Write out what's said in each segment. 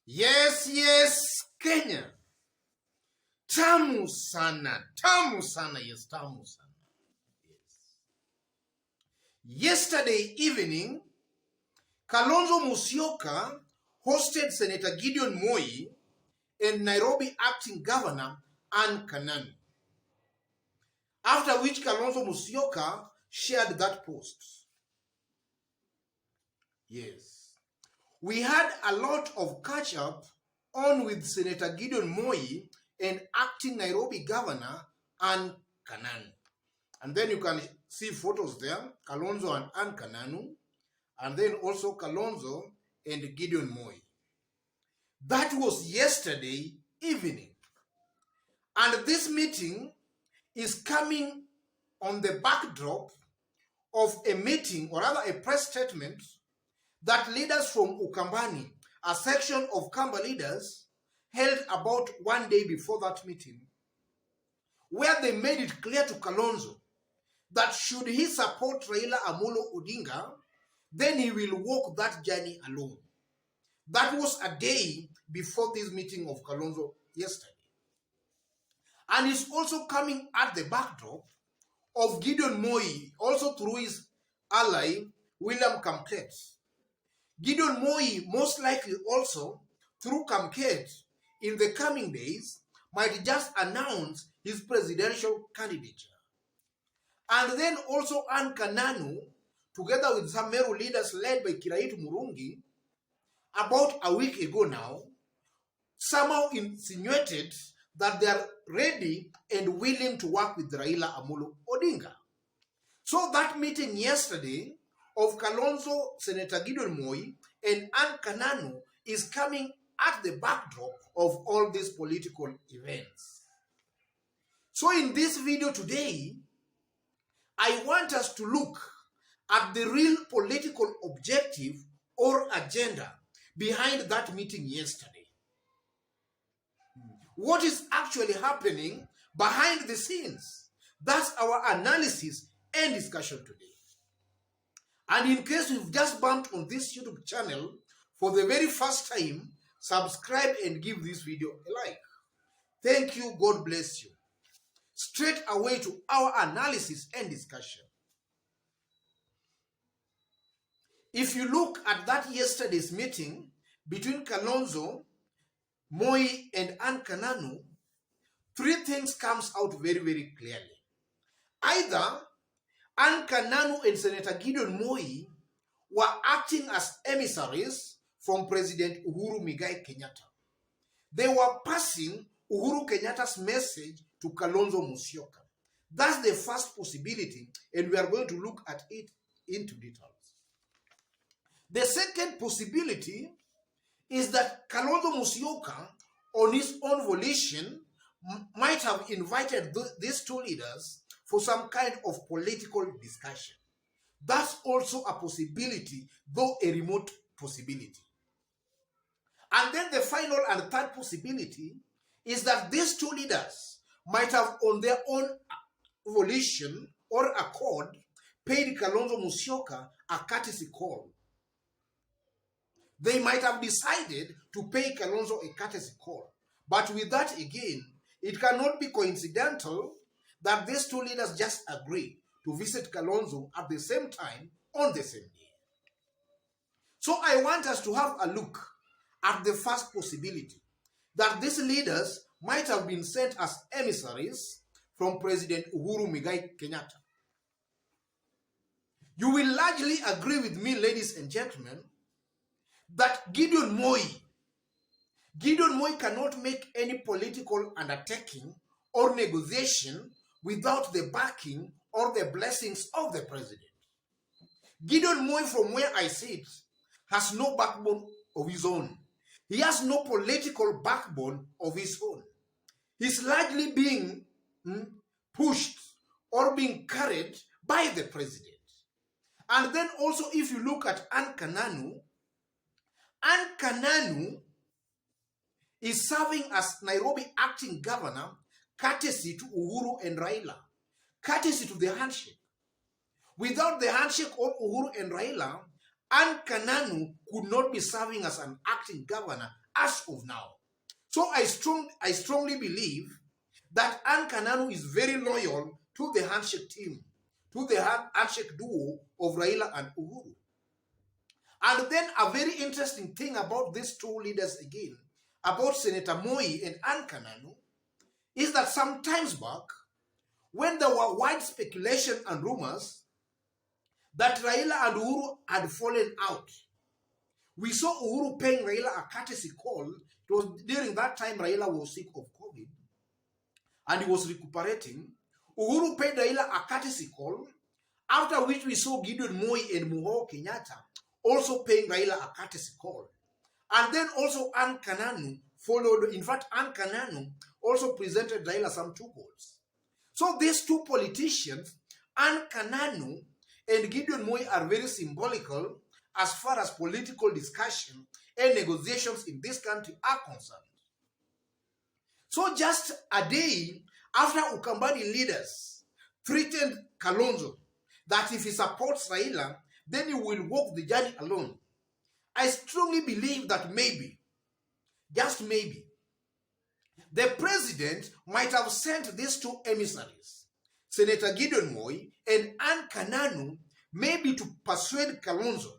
Yes, Kenya. Tamu sana, yes, tamu sana. Yes. Yesterday evening, Kalonzo Musyoka hosted Senator Gideon Moi and Nairobi Acting Governor Ann Kananu. After which Kalonzo Musyoka shared that post. Yes. We had a lot of catch up on with Senator Gideon Moi and acting Nairobi Governor Ann Kananu. And then you can see photos there, Kalonzo and Ann Kananu, and then also Kalonzo and Gideon Moi. That was yesterday evening. And this meeting is coming on the backdrop of a meeting, or rather a press statement, that leaders from Ukambani, a section of Kamba leaders, held about one day before that meeting, where they made it clear to Kalonzo that should he support Raila Amolo Odinga, then he will walk that journey alone. That was a day before this meeting of Kalonzo yesterday. And it's also coming at the backdrop of Gideon Moi, also through his ally, William Kamket. Gideon Moi, most likely also through Kamket, in the coming days, might just announce his presidential candidature. And then also Ann Kananu, together with some Meru leaders led by Kiraitu Murungi, about a week ago now, somehow insinuated that they are ready and willing to work with Raila Amolo Odinga. So that meeting yesterday of Kalonzo, Senator Gideon Moi, and Ann Kananu is coming at the backdrop of all these political events. So in this video today, I want us to look at the real political objective or agenda behind that meeting yesterday. What is actually happening behind the scenes? That's our analysis and discussion today. And in case you've just bumped on this YouTube channel for the very first time, subscribe and give this video a like. Thank you. God bless you. Straight away to our analysis and discussion. If you look at that yesterday's meeting between Kalonzo, Moi, and Ann Kananu, three things comes out very, very clearly. Either Ann Kananu and Senator Gideon Moi were acting as emissaries from President Uhuru Kenyatta. They were passing Uhuru Kenyatta's message to Kalonzo Musyoka. That's the first possibility, and we are going to look at it into details. The second possibility is that Kalonzo Musyoka, on his own volition, might have invited these two leaders for some kind of political discussion. That's also a possibility, though a remote possibility. And then the final and third possibility is that these two leaders might have, on their own volition or accord, paid Kalonzo Musyoka a courtesy call. They might have decided to pay Kalonzo a courtesy call. But with that again, it cannot be coincidental that these two leaders just agreed to visit Kalonzo at the same time on the same day. So I want us to have a look at the first possibility, that these leaders might have been sent as emissaries from President Uhuru Kenyatta. You will largely agree with me, ladies and gentlemen, that Gideon Moi cannot make any political undertaking or negotiation without the backing or the blessings of the president. Gideon Moi, from where I sit, has no backbone of his own. He has no political backbone of his own. He's largely being pushed or being carried by the president. And then also, if you look at Ann Kananu is serving as Nairobi acting governor, courtesy to Uhuru and Raila, courtesy to the handshake. Without the handshake of Uhuru and Raila, Ann Kananu could not be serving as an acting governor as of now. So I strongly believe that Ann Kananu is very loyal to the handshake team, to the handshake duo of Raila and Uhuru. And then a very interesting thing about these two leaders again, about Senator Moi and Ann Kananu, is that some times back, when there were wide speculation and rumors that Raila and Uhuru had fallen out, we saw Uhuru paying Raila a courtesy call. It was during that time Raila was sick of COVID and he was recuperating. Uhuru paid Raila a courtesy call, after which we saw Gideon Moi and Uhuru Kenyatta also paying Raila a courtesy call. And then also Ann Kananu followed. In fact, Ann Kananu also presented Raila some 2 goals. So these two politicians, Ann Kananu and Gideon Moi, are very symbolical as far as political discussion and negotiations in this country are concerned. So just a day after Ukambani leaders threatened Kalonzo that if he supports Raila, then he will walk the journey alone, I strongly believe that maybe, just maybe, the president might have sent these 2 emissaries, Senator Gideon Moi and Ann Kananu, maybe to persuade Kalonzo,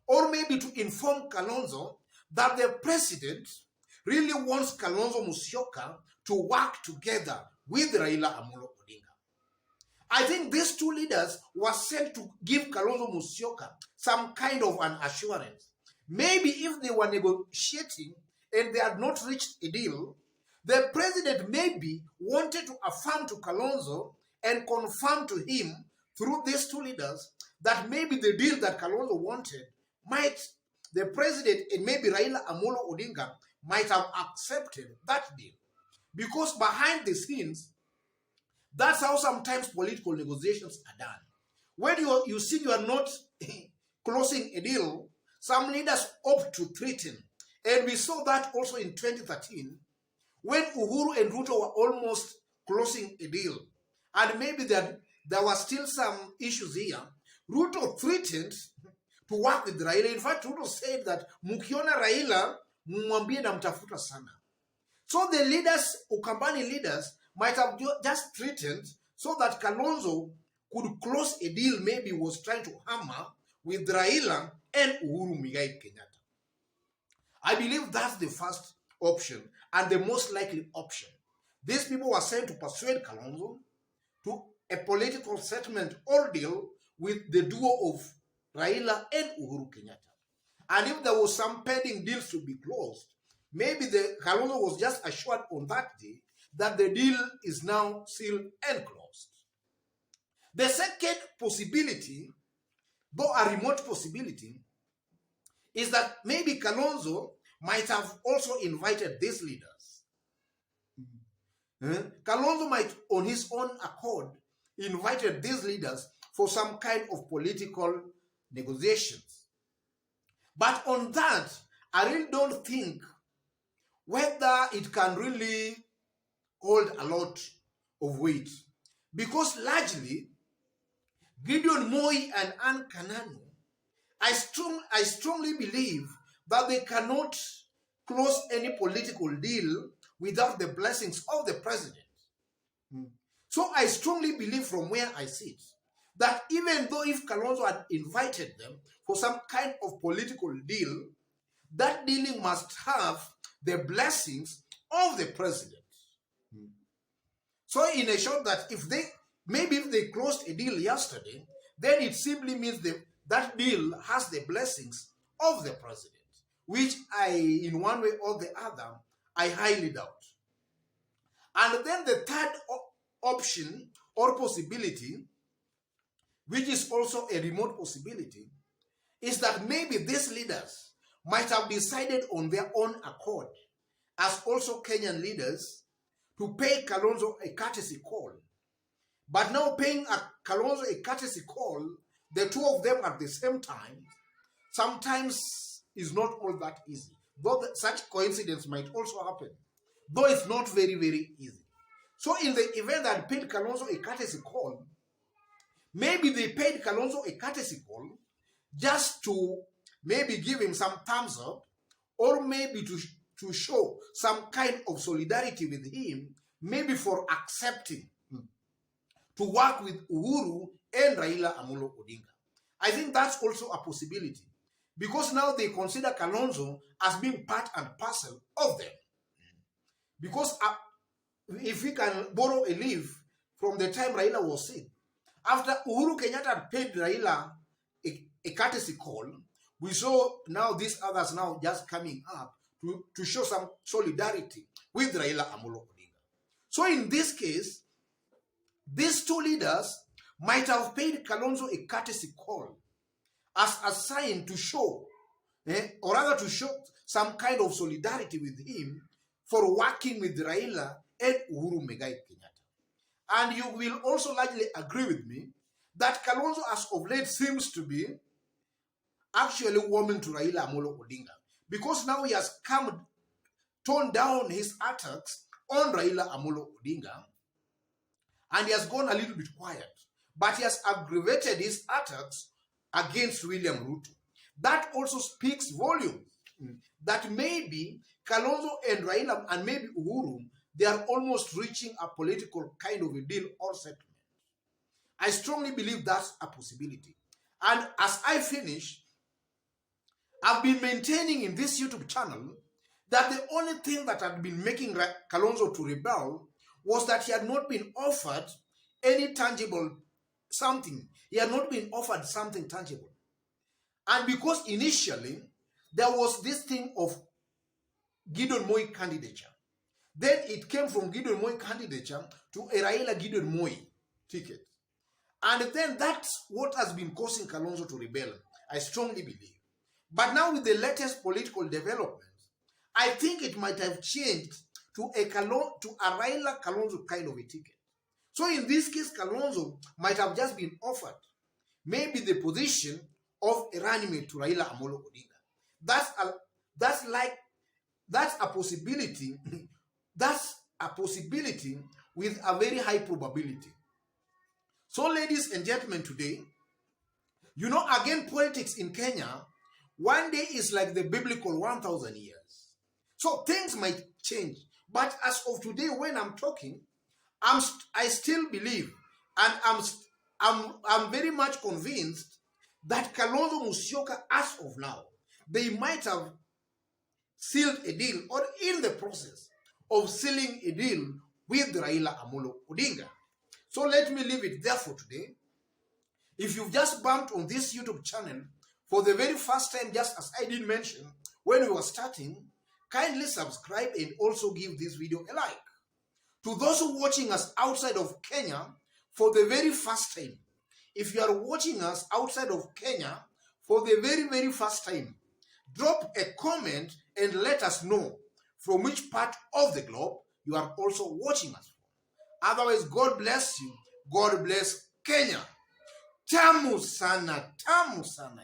or maybe to inform Kalonzo that the president really wants Kalonzo Musyoka to work together with Raila Amolo Odinga. I think these 2 leaders were sent to give Kalonzo Musyoka some kind of an assurance. Maybe if they were negotiating and they had not reached a deal, the president maybe wanted to affirm to Kalonzo and confirm to him through these 2 leaders that maybe the deal that Kalonzo wanted might, the president and maybe Raila Amolo Odinga might have accepted that deal. Because behind the scenes, that's how sometimes political negotiations are done. When you see you are not closing a deal, some leaders opt to threaten. And we saw that also in 2013, when Uhuru and Ruto were almost closing a deal. And maybe there were still some issues here. Ruto threatened to work with Raila. In fact, Ruto said that mukiona Raila, mumwambie na mtafuta sana. So the leaders, Ukambani leaders, might have just threatened so that Kalonzo could close a deal maybe was trying to hammer with Raila and Uhuru Muigai Kenyatta. I believe that's the first option and the most likely option. These people were sent to persuade Kalonzo to a political settlement or deal with the duo of Raila and Uhuru Kenyatta. And if there was some pending deals to be closed, maybe the Kalonzo was just assured on that day that the deal is now sealed and closed. The second possibility, though a remote possibility, is that maybe Kalonzo might have also invited these leaders. Kalonzo might, on his own accord, invited these leaders for some kind of political negotiations. But on that, I really don't think whether it can really hold a lot of weight. Because largely, Gideon Moi and Ann Kananu, I strongly believe that they cannot close any political deal without the blessings of the president. So I strongly believe from where I sit that even though if Kalonzo had invited them for some kind of political deal, that dealing must have the blessings of the president. So in a short, that if they closed a deal yesterday, then it simply means that deal has the blessings of the president, which in one way or the other, I highly doubt. And then the third option or possibility, which is also a remote possibility, is that maybe these leaders might have decided on their own accord, as also Kenyan leaders, to pay Kalonzo a courtesy call. But now paying Kalonzo a courtesy call, the 2 of them at the same time, sometimes is not all that easy. Though such coincidence might also happen, though it's not very, very easy. So in the event that paid Kalonzo a courtesy call, maybe they paid Kalonzo a courtesy call just to maybe give him some thumbs up, or maybe to show some kind of solidarity with him, maybe for accepting to work with Uhuru and Raila Amolo Odinga. I think that's also a possibility, because now they consider Kalonzo as being part and parcel of them. Because if we can borrow a leaf from the time Raila was sick, after Uhuru Kenyatta had paid Raila a courtesy call, we saw now these others now just coming up to show some solidarity with Raila Amolo Odinga. So in this case, these two leaders might have paid Kalonzo a courtesy call as a sign to show, or rather to show some kind of solidarity with him for working with Raila and Uhuru Muigai Kenyatta. And you will also largely agree with me that Kalonzo as of late seems to be actually warming to Raila Amolo Odinga, because now he has toned down his attacks on Raila Amolo Odinga, and he has gone a little bit quiet, but he has aggravated his attacks against William Ruto. That also speaks volumes that maybe Kalonzo and Raila and maybe Uhuru, they are almost reaching a political kind of a deal or settlement. I strongly believe that's a possibility. And as I finish, I've been maintaining in this YouTube channel that the only thing that had been making Kalonzo to rebel was that he had not been offered any tangible something. He had not been offered something tangible. And because initially there was this thing of Gideon Moi candidature, then it came from Gideon Moi candidature to a Raila Gideon Moi ticket. And then that's what has been causing Kalonzo to rebel, I strongly believe. But now with the latest political developments, I think it might have changed to a Raila Kalonzo kind of a ticket. So in this case, Kalonzo might have just been offered maybe the position of a running mate to Raila Amolo Odinga. That's a possibility. That's a possibility with a very high probability. So, ladies and gentlemen, today, you know, again, politics in Kenya, one day is like the biblical 1,000 years. So things might change. But as of today, when I'm talking, I still believe, and I'm very much convinced that Kalonzo Musyoka, as of now, they might have sealed a deal, or in the process of sealing a deal with Raila Amolo Odinga. So let me leave it there for today. If you've just bumped on this YouTube channel for the very first time, just as I did mention when we were starting, kindly subscribe and also give this video a like. To those who are watching us outside of Kenya for the very first time, if you are watching us outside of Kenya for the very, very first time, drop a comment and let us know from which part of the globe you are also watching us from. Otherwise, God bless you. God bless Kenya. Tamu sana, tamu sana.